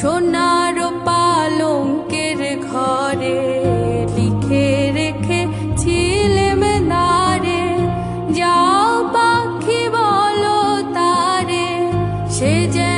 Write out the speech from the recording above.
সোনার পালঙ্কের ঘরে লিখে রেখেছিলেম নারে, যাও পাখি বলো তারে, সে যে